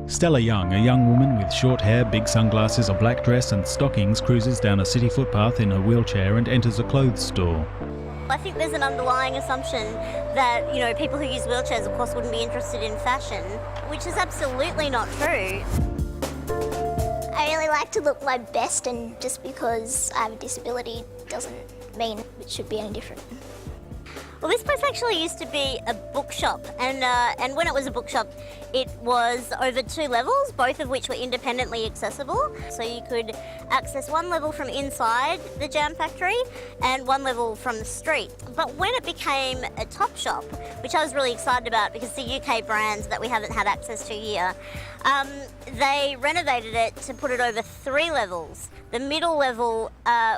Stella Young, a young woman with short hair, big sunglasses, a black dress and stockings, cruises down a city footpath in her wheelchair and enters a clothes store. I think there's an underlying assumption that, people who use wheelchairs, of course, wouldn't be interested in fashion, which is absolutely not true. I really like to look my best, and just because I have a disability doesn't mean it should be any different. Well, this place actually used to be a bookshop, and when it was a bookshop, it was over 2 levels, both of which were independently accessible. So you could access one level from inside the Jam Factory and one level from the street. But when it became a Topshop, which I was really excited about because the UK brands that we haven't had access to here, they renovated it to put it over 3 levels. The middle level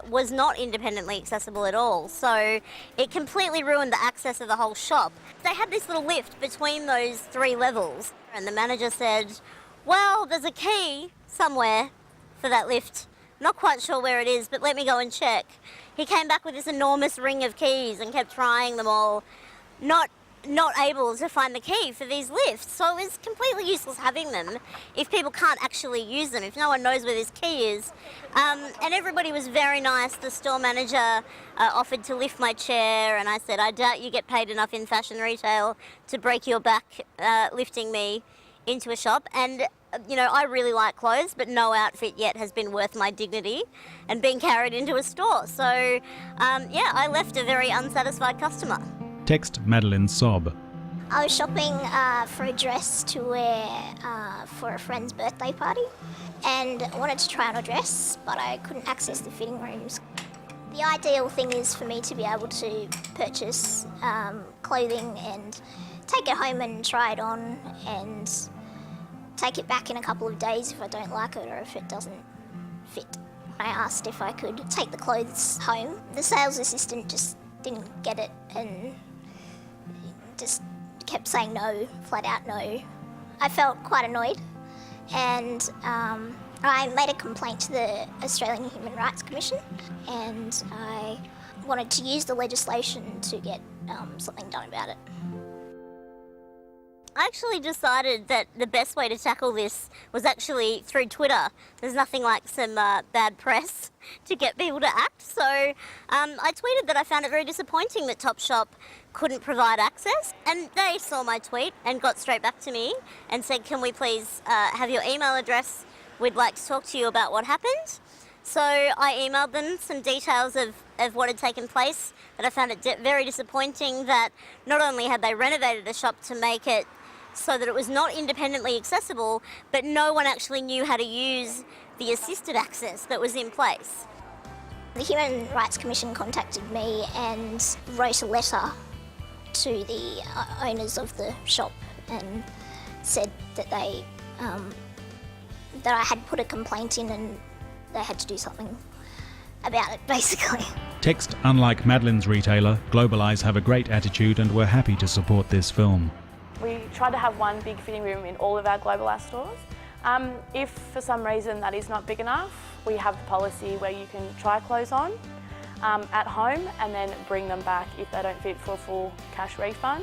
was not independently accessible at all, so it completely ruined the access of the whole shop. They had this little lift between those 3 levels, and the manager said, well, there's a key somewhere for that lift. Not quite sure where it is, but let me go and check. He came back with this enormous ring of keys and kept trying them all, not able to find the key for these lifts. So it was completely useless having them if people can't actually use them, if no one knows where this key is. And everybody was very nice. The store manager offered to lift my chair, and I said, I doubt you get paid enough in fashion retail to break your back lifting me into a shop. And I really like clothes, but no outfit yet has been worth my dignity and being carried into a store. So I left a very unsatisfied customer. Text Madeline Sob. I was shopping for a dress to wear for a friend's birthday party, and I wanted to try on a dress, but I couldn't access the fitting rooms. The ideal thing is for me to be able to purchase clothing and take it home and try it on and take it back in a couple of days if I don't like it or if it doesn't fit. I asked if I could take the clothes home. The sales assistant just didn't get it and just kept saying no, flat out no. I felt quite annoyed, and I made a complaint to the Australian Human Rights Commission, and I wanted to use the legislation to get something done about it. I actually decided that the best way to tackle this was actually through Twitter. There's nothing like some bad press to get people to act. So I tweeted that I found it very disappointing that Topshop couldn't provide access. And they saw my tweet and got straight back to me and said, can we please have your email address? We'd like to talk to you about what happened. So I emailed them some details of what had taken place, but I found it very disappointing that not only had they renovated the shop to make it so that it was not independently accessible, but no one actually knew how to use the assisted access that was in place. The Human Rights Commission contacted me and wrote a letter to the owners of the shop and said that they that I had put a complaint in and they had to do something about it, basically. Text, unlike Madeline's retailer, Globalize have a great attitude and were happy to support this film. We try to have one big fitting room in all of our Globalize stores. If for some reason that is not big enough, we have the policy where you can try clothes on at home and then bring them back if they don't fit for a full cash refund.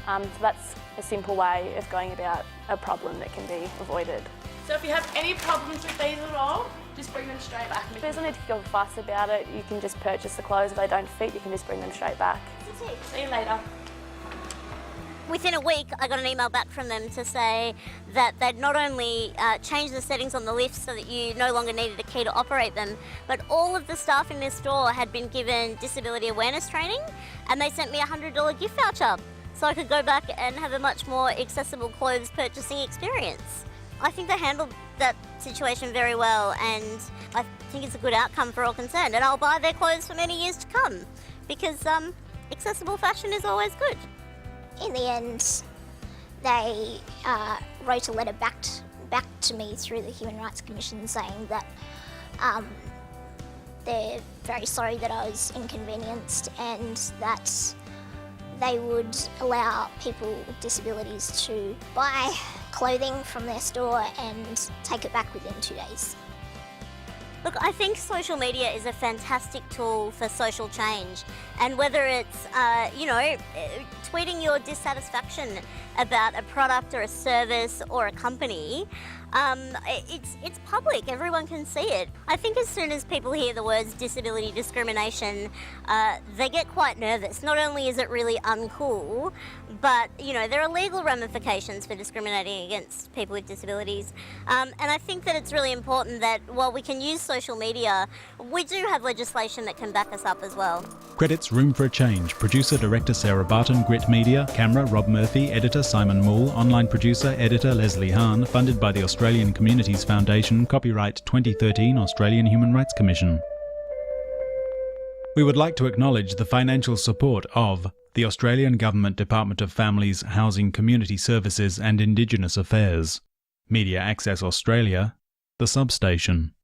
So that's a simple way of going about a problem that can be avoided. So if you have any problems with these at all, just bring them straight back. There's no need to feel fuss about it. You can just purchase the clothes. If they don't fit, you can just bring them straight back. See you later. Within a week, I got an email back from them to say that they'd not only changed the settings on the lifts so that you no longer needed a key to operate them, but all of the staff in their store had been given disability awareness training, and they sent me a $100 gift voucher so I could go back and have a much more accessible clothes purchasing experience. I think they handled that situation very well, and I think it's a good outcome for all concerned, and I'll buy their clothes for many years to come because accessible fashion is always good. In the end, they wrote a letter back to me through the Human Rights Commission saying that they're very sorry that I was inconvenienced and that they would allow people with disabilities to buy clothing from their store and take it back within 2 days. Look, I think social media is a fantastic tool for social change, and whether it's, tweeting your dissatisfaction about a product or a service or a company, it's public. Everyone can see it. I think as soon as people hear the words disability discrimination, they get quite nervous. Not only is it really uncool, but there are legal ramifications for discriminating against people with disabilities. And I think that it's really important that while we can use social media, we do have legislation that can back us up as well. Credits Room for a Change. Producer, director Sarah Barton, Grit Media. Camera Rob Murphy. Editor Simon Moole. Online producer, editor Leslie Hahn. Funded by the Australian Communities Foundation. Copyright 2013 Australian Human Rights Commission. We would like to acknowledge the financial support of the Australian Government Department of Families, Housing, Community Services and Indigenous Affairs, Media Access Australia, The Substation.